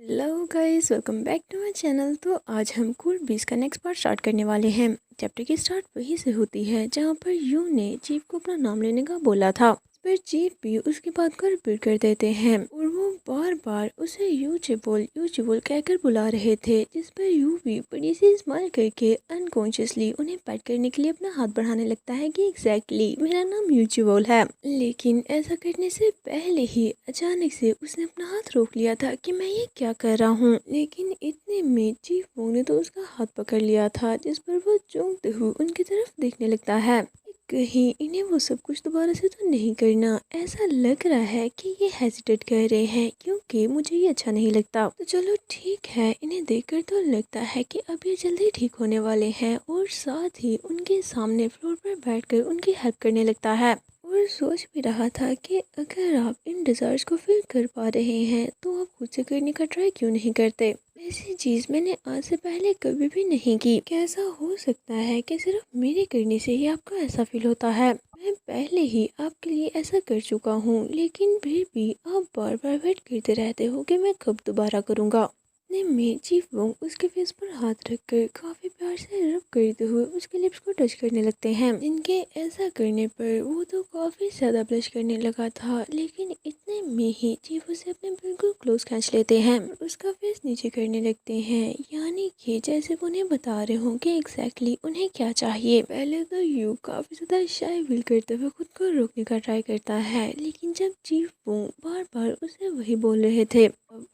Hello guys, welcome back to my channel. तो आज हम कूल बीस का नेक्स्ट पार्ट स्टार्ट करने वाले हैं। चैप्टर की स्टार्ट वहीं से होती है जहां पर यू ने चीफ को अपना नाम लेने का बोला था। इस पर चीफ भी उसकी बात को रिपीट कर देते हैं और वो बार बार उसे यू चिबोल कहकर बुला रहे थे, जिस पर यू भी बड़ी सी स्माइल करके अनकॉन्शियसली उन्हें पैट करने के लिए अपना हाथ बढ़ाने लगता है कि एग्जैक्टली मेरा नाम यू चिबोल है। लेकिन ऐसा करने से पहले ही अचानक से उसने अपना हाथ रोक लिया था कि मैं ये क्या कर रहा हूँ। लेकिन इतने में चीफ वोंग ने तो उसका हाथ पकड़ लिया था, जिस पर वो चौंकते हुए उनकी तरफ देखने लगता है कि कहीं इन्हें वो सब कुछ दोबारा से तो नहीं करना। ऐसा लग रहा है कि ये हेजिटेट कर रहे हैं क्योंकि मुझे ये अच्छा नहीं लगता। तो चलो ठीक है, इन्हें देखकर तो लगता है कि अब ये जल्दी ठीक होने वाले हैं और साथ ही उनके सामने फ्लोर पर बैठकर उनकी हेल्प करने लगता है। और सोच भी रहा था कि अगर आप इन डिज़ायर्स को फील कर पा रहे हैं तो आप खुद से करने का ट्राई क्यों नहीं करते। ऐसी चीज़ मैंने आज से पहले कभी भी नहीं की। कैसा हो सकता है कि सिर्फ मेरे करने से ही आपको ऐसा फील होता है। मैं पहले ही आपके लिए ऐसा कर चुका हूँ, लेकिन फिर भी आप बार बार वेट करते रहते हो कि मैं कब दोबारा करूँगा। इतने में चीफ वोंग उसके फेस पर हाथ रखकर काफी प्यार से रब करते हुए उसके लिप्स को टच करने लगते हैं। इनके ऐसा करने पर वो तो काफी ज्यादा ब्लश करने लगा था, लेकिन इतने में ही चीफ उसे अपने बिल्कुल क्लोज खींच लेते हैं, उसका फेस नीचे करने लगते हैं, यानी कि जैसे वो उन्हें बता रहे हों कि एग्जैक्टली उन्हें क्या चाहिए। पहले तो यू काफी ज्यादा शाय फील करते हुए खुद को रोकने का ट्राई करता है, लेकिन जब चीफ वो बार बार उसे वही बोल रहे थे,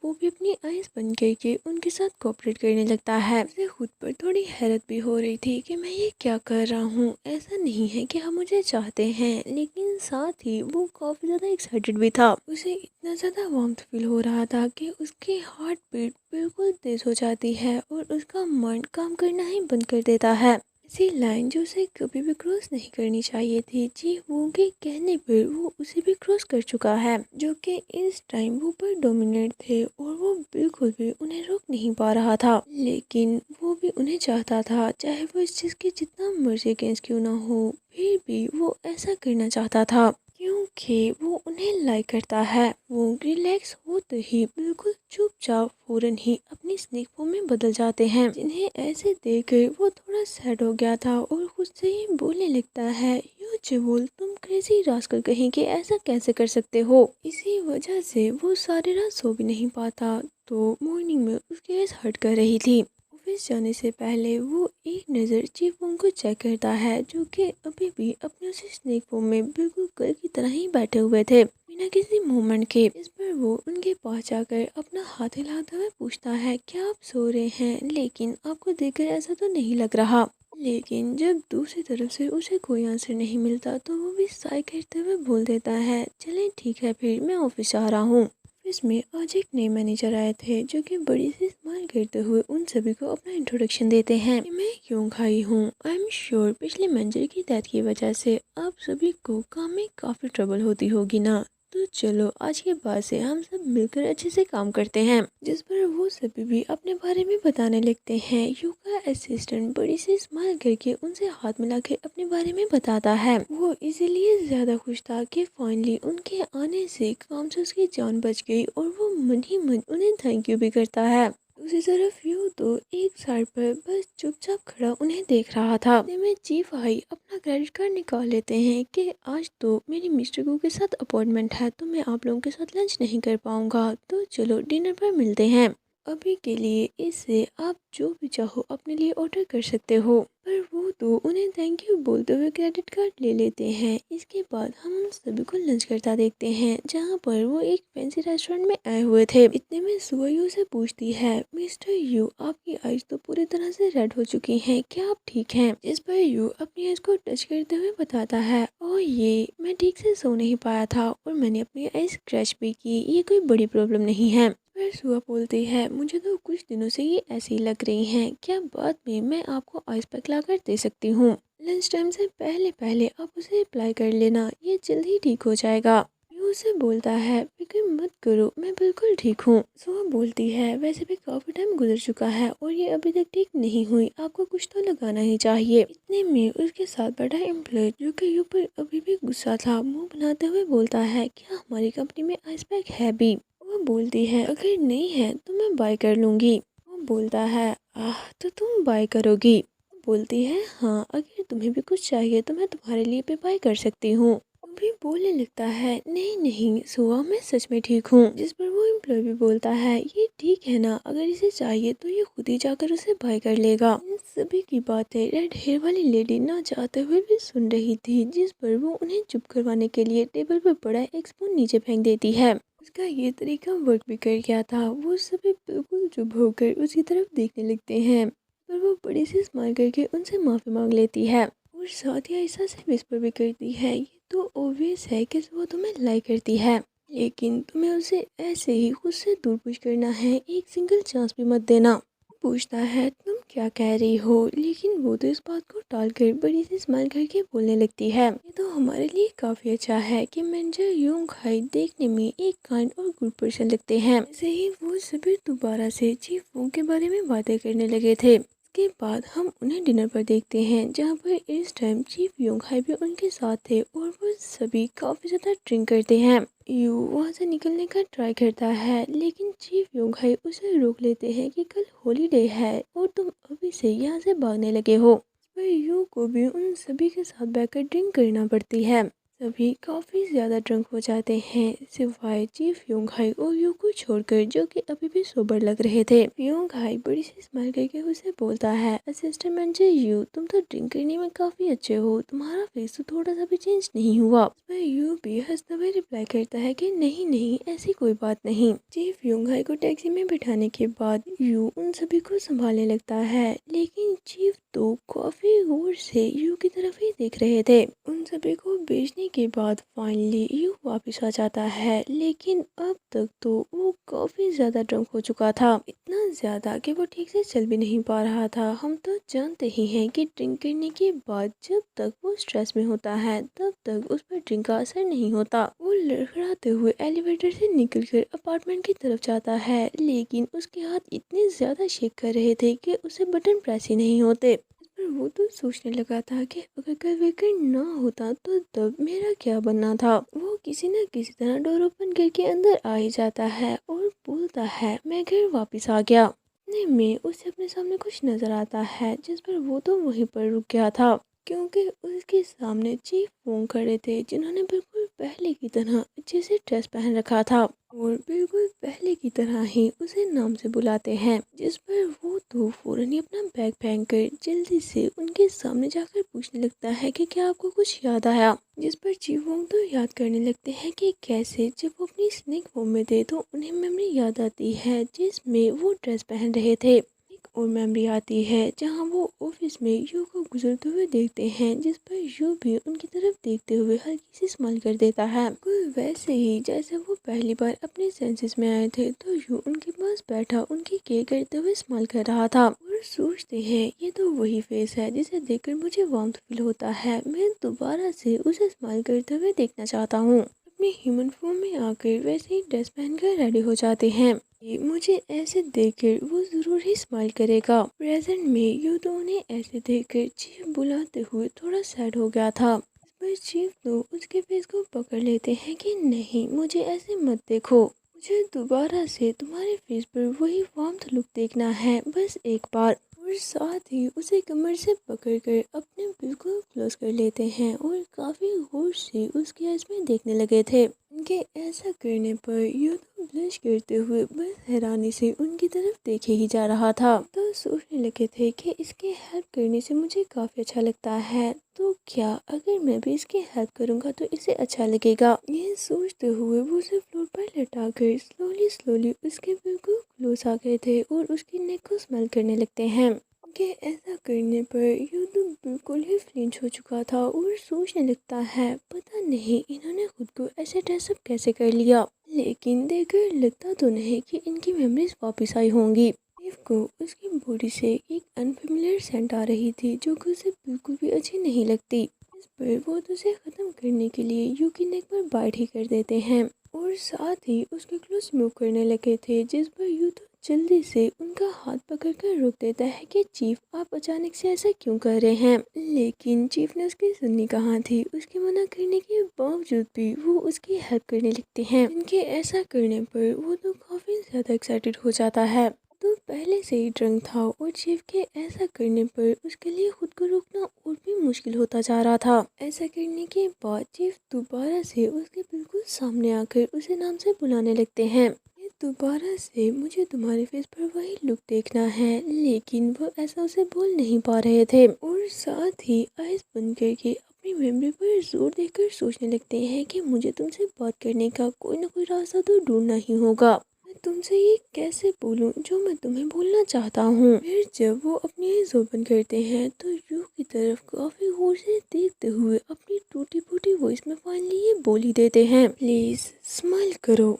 वो भी अपनी आइज बंद करके उनके साथ कोऑपरेट करने लगता है। उसे खुद पर थोड़ी हैरत भी हो रही थी कि मैं ये क्या कर रहा हूँ। ऐसा नहीं है कि हम मुझे चाहते हैं, लेकिन साथ ही वो काफी ज्यादा एक्साइटेड भी था। उसे इतना ज्यादा वार्मथ फील हो रहा था कि उसकी हार्ट बीट बिल्कुल तेज हो जाती है और उसका माइंड काम करना ही बंद कर देता है। ऐसी लाइन जो उसे कभी भी क्रॉस नहीं करनी चाहिए थी, जी वो के कहने पर वो उसे भी क्रॉस कर चुका है, जो कि इस टाइम वो पर डोमिनेट थे और वो बिल्कुल भी उन्हें रोक नहीं पा रहा था। लेकिन वो भी उन्हें चाहता था, चाहे वो इस चीज़ के जितना मर्जी अगेंस्ट क्यों ना हो, फिर भी वो ऐसा करना चाहता था क्योंकि वो उन्हें लाइक करता है। वो रिलैक्स होते ही बिल्कुल चुपचाप फौरन ही अपनी स्नेक फॉर्म में बदल जाते हैं, जिन्हें ऐसे देखकर वो थोड़ा सैड हो गया था और खुद से ही बोलने लगता है, यू चिवोल तुम क्रेजी रास्कल कहीं के ऐसा कैसे कर सकते हो। इसी वजह से वो सारी रात सो भी नहीं पाता, तो मॉर्निंग में उसकी आइज हर्ट कर रही थी। ऑफिस जाने से पहले वो एक नज़र चीफ वोंग को चेक करता है, जो कि अभी भी अपने उसी स्नेक फॉर्म में बिल्कुल कल की तरह ही बैठे हुए थे बिना किसी मूवमेंट के। इस पर वो उनके पास जाकर अपना हाथ हिलाते हुए पूछता है, क्या आप सो रहे हैं? लेकिन आपको देखकर ऐसा तो नहीं लग रहा। लेकिन जब दूसरी तरफ से उसे कोई आंसर नहीं मिलता तो वो भी साय करते हुए बोल देता है, चलें ठीक है, फिर मैं ऑफिस जा रहा हूँ। इसमें आज एक नए मैनेजर आए थे, जो कि बड़ी सी स्माइल करते हुए उन सभी को अपना इंट्रोडक्शन देते हैं कि मैं क्यों खाई हूँ। आई एम श्योर पिछले मैनेजर की डेथ की वजह से आप सभी को काम में काफ़ी ट्रबल होती होगी ना। तो चलो आज के बाद से हम सब मिलकर अच्छे से काम करते हैं। जिस पर वो सभी भी अपने बारे में बताने लगते हैं। यू का असिस्टेंट बड़ी सी स्माइल करके उनसे हाथ मिला के अपने बारे में बताता है। वो इसीलिए ज्यादा खुश था कि फाइनली उनके आने से काम से उसकी जान बच गई और वो मन ही मन उन्हें थैंक यू भी करता है। दूसरी तरफ यू तो एक साइड पर बस चुपचाप खड़ा उन्हें देख रहा था। इतने में चीफ भाई अपना क्रेडिट कार्ड निकाल लेते हैं कि आज तो मेरी मिस्टर गू के साथ अपॉइंटमेंट है, तो मैं आप लोगों के साथ लंच नहीं कर पाऊंगा, तो चलो डिनर पर मिलते हैं। अभी के लिए इससे आप जो भी चाहो अपने लिए ऑर्डर कर सकते हो। पर वो तो उन्हें थैंक यू बोलते हुए क्रेडिट कार्ड ले लेते हैं। इसके बाद हम सभी को लंच करता देखते हैं, जहाँ पर वो एक फैंसी रेस्टोरेंट में आए हुए थे। इतने में सुआ यू से पूछती है, मिस्टर यू आपकी आइज तो पूरी तरह से रेड हो चुकी हैं, क्या आप ठीक हैं? इस पर यू अपनी आइज को टच करते हुए बताता है, ओ ये मैं ठीक से सो नहीं पाया था और मैंने अपनी आइज क्रैश भी की, ये कोई बड़ी प्रॉब्लम नहीं है। फिर सुआ बोलती है, मुझे तो कुछ दिनों से ये ऐसी लग रही हैं, क्या बाद में मैं आपको आइस पैक ला कर दे सकती हूँ? लंच टाइम से पहले पहले आप उसे अप्लाई कर लेना, ये जल्द ही ठीक हो जाएगा। यू उसे बोलता है, फिक्र मत करो मैं बिल्कुल ठीक हूँ। सुआ बोलती है, वैसे भी काफी टाइम गुजर चुका है और ये अभी तक ठीक नहीं हुई, आपको कुछ तो लगाना ही चाहिए। इतने में उसके साथ बैठा एम्प्लॉय, जो कि यू पर अभी भी गुस्सा था, मुंह बनाते हुए बोलता है, क्या हमारी कंपनी में आइस पैक है भी? वो बोलती है अगर नहीं है तो मैं बाय कर लूँगी। वो बोलता है आह तो तुम बाय करोगी। वो बोलती है हाँ अगर तुम्हें भी कुछ चाहिए तो मैं तुम्हारे लिए भी बाय कर सकती हूँ। वो भी बोलने लगता है नहीं नहीं सुआ मैं सच में ठीक हूँ। जिस पर वो एम्प्लॉय भी बोलता है ये ठीक है ना, अगर इसे चाहिए तो ये खुद ही जाकर उसे बाय कर लेगा। इन सभी की बातें रेड हेयर वाली लेडी ना चाहते हुए भी सुन रही थी, जिस पर वो उन्हें चुप करवाने के लिए टेबल पर पड़ा एक स्पून नीचे फेंक देती है। उसका ये तरीका वर्क भी कर गया था। वो सभी बिल्कुल चुप होकर उसकी तरफ देखने लगते हैं, पर वो बड़ी सी स्माइल करके उनसे माफ़ी मांग लेती है और साथ ही ऐसा से विस्पर भी करती है ये तो ऑब्वियस है कि वो तुम्हें लाइक करती है, लेकिन तुम्हें उसे ऐसे ही खुद से दूर पुश करना है, एक सिंगल चांस भी मत देना। पूछता है तुम क्या कह रही हो, लेकिन वो तो इस बात को टालकर बड़ी सी स्माइल करके बोलने लगती है ये तो हमारे लिए काफ़ी अच्छा है कि मैनेजर यूंग हाई देखने में एक काइंड और गुड पर्सन लगते हैं। ऐसे ही वो सभी दोबारा से चीफ वोंग के बारे में बातें करने लगे थे। इसके बाद हम उन्हें डिनर पर देखते हैं, जहाँ पर इस टाइम चीफ योंग हाई भी उनके साथ थे और वो सभी काफ़ी ज़्यादा ड्रिंक करते हैं। यू वहाँ से निकलने का ट्राई करता है, लेकिन चीफ योंग हाई उसे रोक लेते हैं कि कल हॉलीडे है और तुम अभी से यहाँ से भागने लगे हो। पर यू को भी उन सभी के साथ बैठकर ड्रिंक करना पड़ती है। सभी काफ़ी ज़्यादा ड्रंक हो जाते हैं सिवाय चीफ योंग हाई और यू को छोड़कर, जो कि अभी भी सोबर लग रहे थे। योंग हाई बड़ी सी स्माइल करके उसे बोलता है असिस्टेंट मैनेजर यू तुम तो ड्रिंक करने में काफ़ी अच्छे हो, तुम्हारा फेस तो थोड़ा सा भी चेंज नहीं हुआ। पर यू भी हंसते हुए रिप्लाई करता है कि नहीं नहीं ऐसी कोई बात नहीं। चीफ योंग हाई को टैक्सी में बिठाने के बाद यू उन सभी को संभालने लगता है, लेकिन चीफ तो काफ़ी गौर से यू की तरफ ही देख रहे थे। उन सभी को बेचने के बाद फाइनली यू वापस आ जाता है, लेकिन अब तक तो वो काफ़ी ज़्यादा ड्रंक हो चुका था, इतना ज़्यादा कि वो ठीक से चल भी नहीं पा रहा था। हम तो जानते ही हैं कि ड्रिंक करने के बाद जब तक वो स्ट्रेस में होता है तब तक उस पर ड्रिंक का असर नहीं होता। वो लड़खड़ाते हुए एलिवेटर से निकलकर अपार्टमेंट की तरफ जाता है, लेकिन उसके हाथ इतने ज़्यादा शेक कर रहे थे कि उसे बटन प्रेस ही नहीं होते। पर वो तो सोचने लगा था कि अगर कल वीकेंड ना होता तो तब मेरा क्या बनना था। वो किसी न किसी तरह डोर ओपन करके अंदर आ ही जाता है और बोलता है मैं घर वापस आ गया। इतने में उसे अपने सामने कुछ नजर आता है, जिस पर वो तो वहीं पर रुक गया था, क्योंकि उसके सामने चीफ वोंग खड़े थे, जिन्होंने बिल्कुल पहले की तरह अच्छे से ड्रेस पहन रखा था और बिल्कुल पहले की तरह ही उसे नाम से बुलाते हैं। जिस पर वो तो फौरन ही अपना बैग फेंक कर जल्दी से उनके सामने जाकर पूछने लगता है कि क्या आपको कुछ याद आया। जिस पर चीफ वोंग तो याद करने लगते हैं कि कैसे जब वो अपनी स्नेक फॉर्म में थे तो उन्हें मेमोरी याद आती है जिसमें वो ड्रेस पहन रहे थे। एक और मेमोरी आती है जहां वो ऑफिस में यू को गुजरते हुए देखते हैं, जिस पर यू भी उनकी तरफ देखते हुए हल्की सी स्माइल कर देता है, बिल्कुल वैसे ही जैसे वो पहली बार अपने सेंसेस में आए थे। तो यू उनके पास बैठा उनकी केयर करते हुए स्माइल कर रहा था और सोचते हैं ये तो वही फेस है जिसे देखकर मुझे वार्मथ फील होता है, मैं दोबारा से उसे स्माइल करते हुए देखना चाहता हूँ। अपने ह्यूमन फॉर्म में आकर वैसे ही ड्रेस पहनकर रेडी हो जाते हैं। मुझे ऐसे देखकर वो जरूर ही स्माइल करेगा। प्रेजेंट में यू तो उन्हें ऐसे देखकर चीफ बुलाते हुए थोड़ा सैड हो गया था। इस पर चीफ तो उसके फेस को पकड़ लेते हैं कि नहीं मुझे ऐसे मत देखो, मुझे दोबारा से तुम्हारे फेस पर वही वार्मथ लुक देखना है बस एक बार। और साथ ही उसे कमर से पकड़कर अपने बिल्कुल क्लोज कर लेते हैं और काफ़ी गौर से उसकी आइज में देखने लगे थे। उनके ऐसा करने पर यू तो ब्लश करते हुए बस हैरानी से उनकी तरफ देखे ही जा रहा था। तो सोचने लगे थे कि इसकी हेल्प करने से मुझे काफ़ी अच्छा लगता है, तो क्या अगर मैं भी इसकी हेल्प करूँगा तो इसे अच्छा लगेगा। ये सोचते हुए वो उसे फ्लोर पर लटा कर स्लोली स्लोली उसके बिल्कुल क्लोज आ गए थे और उसकी नेक को स्मेल करने लगते हैं। कि ऐसा करने पर यू तो बिल्कुल ही फ्लिंच हो चुका था और सोचने लगता है पता नहीं इन्होंने खुद को ऐसे ड्रेसअप कैसे कर लिया, लेकिन देखकर लगता तो नहीं कि इनकी मेमोरीज वापस आई होंगी। स्टीव को उसकी बॉडी से एक अनफेमिलियर सेंट आ रही थी जो कि उसे बिल्कुल भी अच्छी नहीं लगती। इस पर वो तो उसे ख़त्म करने के लिए यू की नेक पर बाइट ही कर देते हैं और साथ ही उसके क्लोज मूव करने लगे थे, जिस पर यू तो जल्दी से उनका हाथ पकड़कर रोक देता है कि चीफ, आप अचानक से ऐसा क्यों कर रहे हैं। लेकिन चीफ ने उसकी सुननी कहाँ थी। उसके मना करने के बावजूद भी वो उसकी हेल्प करने लगते हैं। इनके ऐसा करने पर वो तो काफ़ी ज़्यादा एक्साइटेड हो जाता है। तो पहले से ही ड्रंक था और चीफ के ऐसा करने पर उसके लिए खुद को रोकना और भी मुश्किल होता जा रहा था। ऐसा करने के बाद चीफ दोबारा से उसके बिल्कुल सामने आकर उसे नाम से बुलाने लगते हैं। ये दोबारा से मुझे तुम्हारे फेस पर वही लुक देखना है। लेकिन वो ऐसा उसे बोल नहीं पा रहे थे और साथ ही आइस बंद करके अपनी मेमोरी पर जोर देकर सोचने लगते हैं कि मुझे तुमसे बात करने का कोई ना कोई रास्ता तो ढूंढना ही होगा। मैं तुमसे ये कैसे बोलूं जो मैं तुम्हें बोलना चाहता हूँ। फिर जब वो अपनी आइज़ ओपन करते हैं तो यू की तरफ काफी गौर से देखते हुए अपनी टूटी फूटी वॉइस में फाइनली ये बोल ही देते हैं, प्लीज स्माइल करो।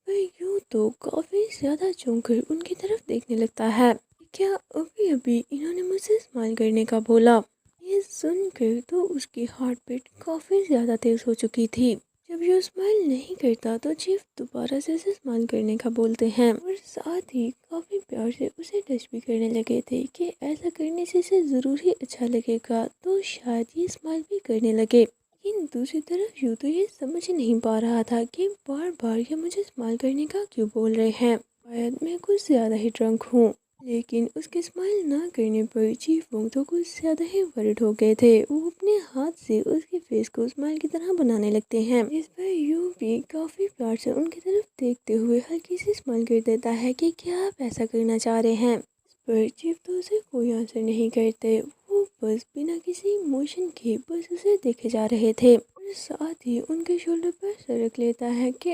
पर यू तो काफी ज्यादा चौंक कर उनकी तरफ देखने लगता है। क्या अभी अभी इन्होंने मुझसे स्माइल करने का बोला। ये सुनकर तो उसकी हार्ट बीट काफी ज्यादा तेज हो चुकी थी। जब ये स्माइल नहीं करता तो चीफ दोबारा से उसे स्माइल करने का बोलते हैं और साथ ही काफ़ी प्यार से उसे टच भी करने लगे थे कि ऐसा करने से इसे ज़रूर ही अच्छा लगेगा, तो शायद ये स्माइल भी करने लगे। लेकिन दूसरी तरफ यूँ तो ये समझ ही नहीं पा रहा था कि बार बार ये मुझे स्माइल करने का क्यों बोल रहे हैं। शायद मैं कुछ ज़्यादा ही ड्रंक हूँ। लेकिन उसके स्माइल ना करने पर चीफ वोंग तो कुछ ज़्यादा ही वरिड हो गए थे। वो अपने हाथ से उसके फेस को स्माइल की तरह बनाने लगते हैं। इस पर यू भी काफ़ी प्यार से उनकी तरफ देखते हुए हल्की सी स्माइल कर देता है कि क्या आप ऐसा करना चाह रहे हैं। इस पर चीफ तो उसे कोई आंसर नहीं करते। वो बस बिना किसी इमोशन के बस उसे देखे जा रहे थे और साथ ही उनके शोल्डर पर सर रख लेता है कि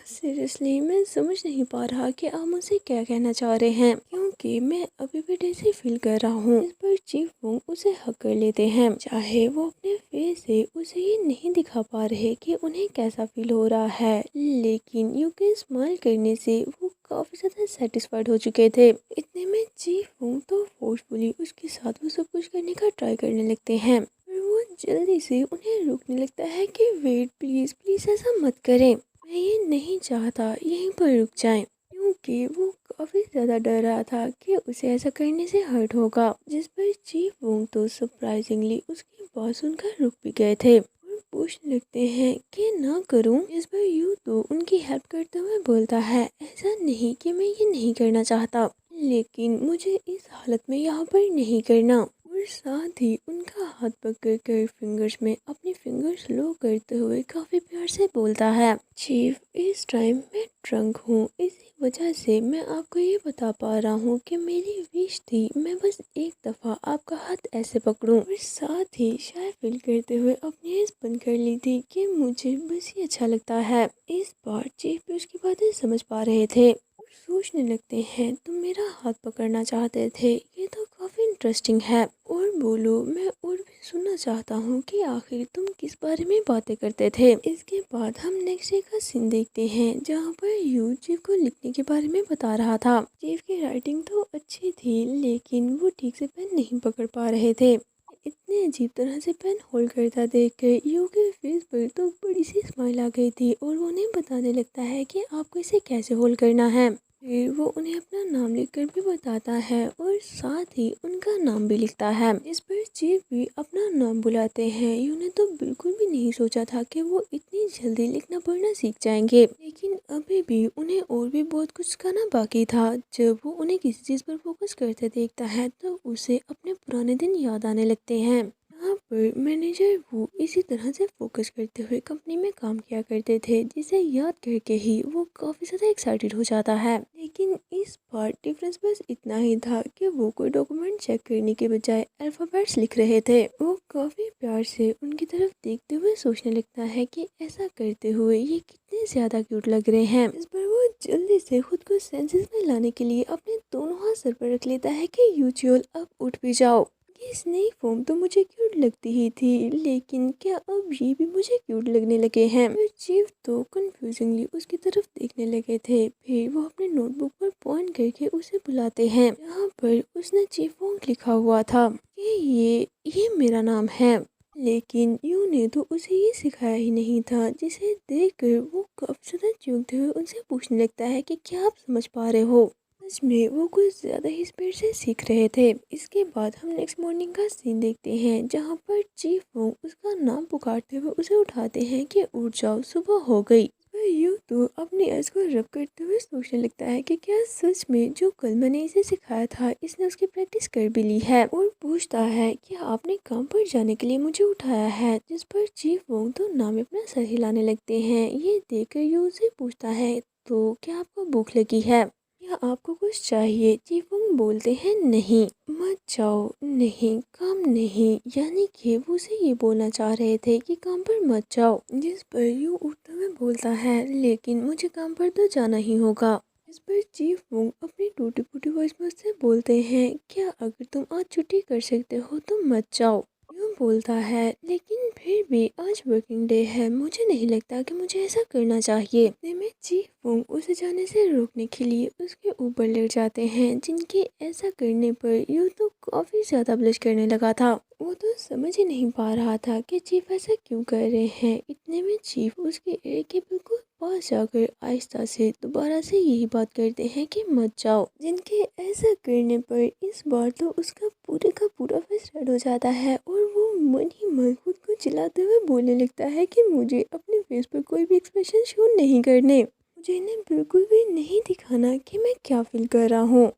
सीरियसली मैं समझ नहीं पा रहा कि आप मुझसे क्या कहना चाह रहे हैं, क्योंकि मैं अभी भी ऐसे फील कर रहा हूँ। इस पर चीफ वोंग उसे हक कर लेते हैं, चाहे वो अपने फेस से उसे ये नहीं दिखा पा रहे कि उन्हें कैसा फील हो रहा है। लेकिन यू के स्माइल करने से वो काफी ज्यादा सेटिस्फाइड हो चुके थे। इतने में चीफ वोंग तो फोर्सफुली उसके साथ वो सब कुछ करने का ट्राई करने लगते हैं। और वो जल्दी से उन्हें रोकने लगता है कि वेट प्लीज प्लीज ऐसा मत करें, मैं ये नहीं चाहता यहीं पर रुक जाएं, क्योंकि वो काफ़ी ज़्यादा डर रहा था कि उसे ऐसा करने से हर्ट होगा। जिस पर चीफ वोंग तो सरप्राइजिंगली उसकी बात सुनकर रुक भी गए थे और पूछने लगते हैं कि ना करूं। इस पर यू तो उनकी हेल्प करते हुए बोलता है, ऐसा नहीं कि मैं ये नहीं करना चाहता, लेकिन मुझे इस हालत में यहाँ पर नहीं करना। और साथ ही उनका हाथ पकड़ कर फिंगर्स में अपनी फिंगर्स लो करते हुए काफ़ी प्यार से बोलता है, चीफ इस टाइम मैं ड्रंक हूँ, इसी वजह से मैं आपको ये बता पा रहा हूँ कि मेरी विश थी मैं बस एक दफ़ा आपका हाथ ऐसे पकड़ूं। और साथ ही शायद फील करते हुए अपनी आँख बंद कर ली थी कि मुझे बस ये अच्छा लगता है। इस बार चीफ भी उसकी बातें समझ पा रहे थे और सोचने लगते हैं, तुम मेरा हाथ पकड़ना चाहते थे, ये तो काफ़ी इंटरेस्टिंग है, और बोलो मैं और भी सुनना चाहता हूँ कि आखिर तुम किस बारे में बातें करते थे। इसके बाद हम नेक्स्ट डे का सीन देखते हैं जहाँ पर यू चीफ को लिखने के बारे में बता रहा था। चीफ की राइटिंग तो अच्छी थी लेकिन वो ठीक से पेन नहीं पकड़ पा रहे थे। इतने अजीब तरह से पेन होल्ड करता देखकर यू के फेस पर तो बड़ी सी स्माइल आ गई थी और वो उन्हें बताने लगता है कि आपको इसे कैसे होल्ड करना है। फिर वो उन्हें अपना नाम लिखकर भी बताता है और साथ ही उनका नाम भी लिखता है। इस पर चीफ भी अपना नाम बुलाते हैं। यूं ने तो बिल्कुल भी नहीं सोचा था कि वो इतनी जल्दी लिखना पढ़ना सीख जाएंगे, लेकिन अभी भी उन्हें और भी बहुत कुछ करना बाकी था। जब वो उन्हें किसी चीज़ पर फोकस करते देखता है तो उसे अपने पुराने दिन याद आने लगते हैं। यहाँ पर मैनेजर वो इसी तरह से फोकस करते हुए कंपनी में काम किया करते थे, जिसे याद करके ही वो काफ़ी ज़्यादा एक्साइटेड हो जाता है। लेकिन इस बार डिफरेंस बस इतना ही था कि वो कोई डॉक्यूमेंट चेक करने के बजाय अल्फ़ाबेट्स लिख रहे थे। वो काफ़ी प्यार से उनकी तरफ देखते हुए सोचने लगता है कि ऐसा करते हुए ये कितने ज़्यादा क्यूट लग रहे हैं। इस पर वो जल्दी से खुद को सेंसेस में लाने के लिए अपने दोनों हाथ सर पर रख लेता है कि यूजुअल अब उठ भी जाओ। ये स्नेक फॉर्म तो मुझे क्यूट लगती ही थी, लेकिन क्या अब ये भी मुझे क्यूट लगने लगे हैं। फिर चीफ तो कंफ्यूजिंगली उसकी तरफ देखने लगे थे। फिर वो अपने नोटबुक पर पॉइंट करके उसे बुलाते हैं, जहाँ पर उसने चीफ फॉर्म लिखा हुआ था कि ये मेरा नाम है। लेकिन यू ने तो उसे ये सिखाया ही नहीं था, जिसे देखकर वो काफी ज्यादा चौंकते हुए उनसे पूछने लगता है कि क्या आप समझ पा रहे हो। सच में वो कुछ ज़्यादा ही स्पीड से सीख रहे थे। इसके बाद हम नेक्स्ट मॉर्निंग का सीन देखते हैं जहाँ पर चीफ वोंग उसका नाम पुकारते हुए उसे उठाते हैं कि उठ जाओ, सुबह हो गई। वह यूं तो अपनी अर्ज को रब करते हुए सोचने लगता है कि क्या सच में जो कल मैंने इसे सिखाया था इसने उसकी प्रैक्टिस कर भी ली है, और पूछता है कि आपने काम पर जाने के लिए मुझे उठाया है, जिस पर चीफ वोंग तो नाम अपना सर हिलाने लगते हैं। ये देखकर यू से पूछता है तो क्या आपको भूख लगी है या आपको कुछ चाहिए। चीफुंग बोलते हैं नहीं, मत जाओ, नहीं काम नहीं, यानी कि वो उसे ये बोलना चाह रहे थे कि काम पर मत जाओ, जिस पर यू उठते हुए बोलता है लेकिन मुझे काम पर तो जाना ही होगा। इस पर चीफ वोंग अपनी टूटी फूटी वॉइस में उससे बोलते हैं क्या अगर तुम आज छुट्टी कर सकते हो तो मत जाओ। यूं बोलता है लेकिन फिर भी आज वर्किंग डे है, मुझे नहीं लगता कि मुझे ऐसा करना चाहिए। इतने में चीफ वोंग उसे जाने से रोकने के लिए उसके ऊपर लग जाते हैं, जिनके ऐसा करने पर यूं तो काफी ज्यादा ब्लश करने लगा था। वो तो समझ ही नहीं पा रहा था कि चीफ ऐसा क्यों कर रहे हैं। इतने में चीफ उसके एयर के बिल्कुल पास जाकर आहिस्ता से दोबारा से यही बात करते हैं कि मत जाओ, जिनके ऐसा करने पर इस बार तो उसका पूरे का पूरा फेस रेड हो जाता है और वो मन ही मन खुद को चिल्लाते हुए बोलने लगता है कि मुझे अपने फेस पर कोई भी एक्सप्रेशन शो नहीं करने, मुझे इन्हें बिल्कुल भी नहीं दिखाना कि मैं क्या फील कर रहा हूँ।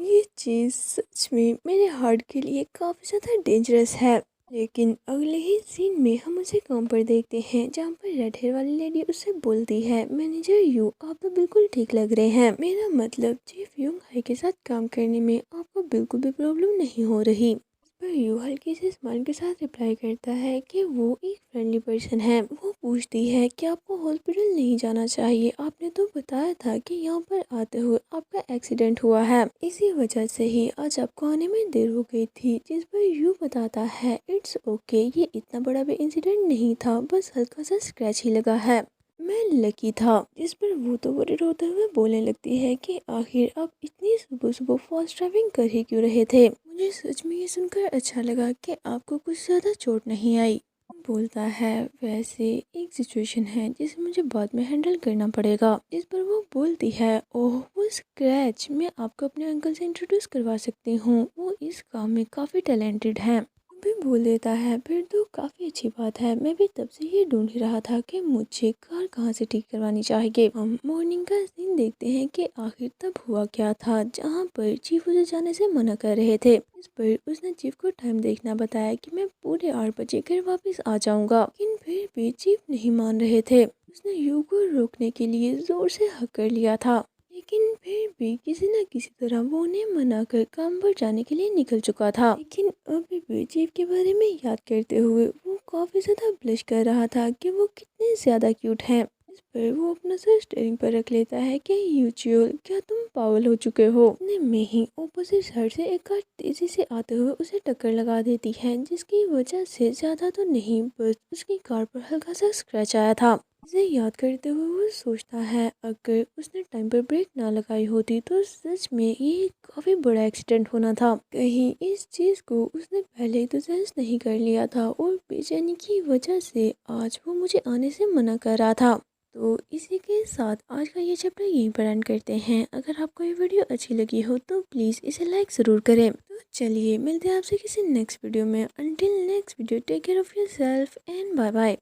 ये चीज़ सच में मेरे हार्ट के लिए काफ़ी ज़्यादा डेंजरस है। लेकिन अगले ही सीन में हम उसे काम पर देखते हैं जहाँ पर रेड हेयर वाली लेडी उससे बोलती है मैनेजर यू, आप तो बिल्कुल ठीक लग रहे हैं, मेरा मतलब चीफ यूंग हाई के साथ काम करने में आपको बिल्कुल भी प्रॉब्लम नहीं हो रही। इस पर यू हल्की से स्माइल के साथ रिप्लाई करता है कि वो एक फ्रेंडली पर्सन है। वो पूछती है कि आपको हॉस्पिटल नहीं जाना चाहिए, आपने तो बताया था कि यहाँ पर आते हुए आपका एक्सीडेंट हुआ है, इसी वजह से ही आज आपको आने में देर हो गई थी। जिस पर यू बताता है इट्स ओके, ये इतना बड़ा भी इंसिडेंट नहीं था, बस हल्का सा स्क्रैच ही लगा है, मैं लकी था। जिस पर वो तो वरीड होते हुए बोलने लगती है कि आखिर आप इतनी सुबह सुबह फास्ट ड्राइविंग कर ही क्यों रहे थे। मुझे सच में ये सुनकर अच्छा लगा कि आपको कुछ ज़्यादा चोट नहीं आई। बोलता है वैसे एक सिचुएशन है जिसे मुझे बाद में हैंडल करना पड़ेगा। इस पर वो बोलती है ओह वो स्क्रैच, मैं आपको अपने अंकल से इंट्रोड्यूस करवा सकती हूँ, वो इस काम में काफ़ी टैलेंटेड हैं। भी बोल देता है फिर तो काफ़ी अच्छी बात है, मैं भी तब से ये ढूंढ ही रहा था कि मुझे कार कहाँ से ठीक करवानी चाहिए। हम मॉर्निंग का सीन देखते हैं कि आखिर तब हुआ क्या था जहाँ पर चीफ उसे जाने से मना कर रहे थे। इस पर उसने चीफ को टाइम देखना बताया कि मैं पूरे 8 बजे घर वापस आ जाऊंगा, लेकिन फिर भी चीफ नहीं मान रहे थे। उसने यू को रोकने के लिए जोर से हक कर लिया था, लेकिन फिर भी किसी न किसी तरह वो उन्हें मना कर काम पर जाने के लिए निकल चुका था। लेकिन अभी भी चीफ के बारे में याद करते हुए वो काफी ज्यादा ब्लश कर रहा था कि वो कितने ज्यादा क्यूट हैं। इस पर वो अपना सर स्टीयरिंग पर रख लेता है कि यूचियोल क्या तुम पागल हो चुके हो। इतने में ही ऑपोजिट साइड से एक कार तेजी से आते हुए उसे टक्कर लगा देती है, जिसकी वजह से ज्यादा तो नहीं बस उसकी कार पर हल्का सा स्क्रैच आया था। इसे याद करते हुए वो सोचता है अगर उसने टाइम पर ब्रेक ना लगाई होती तो सच में ये काफ़ी बड़ा एक्सीडेंट होना था। कहीं इस चीज़ को उसने पहले ही तो सेंस नहीं कर लिया था और बेचैनी की वजह से आज वो मुझे आने से मना कर रहा था। तो इसी के साथ आज का ये चैप्टर यहीं पर एंड करते हैं। अगर आपको ये वीडियो अच्छी लगी हो तो प्लीज़ इसे लाइक ज़रूर करें। तो चलिए मिलते हैं आपसे किसी नेक्स्ट वीडियो में। Until next video take care of yourself and bye bye.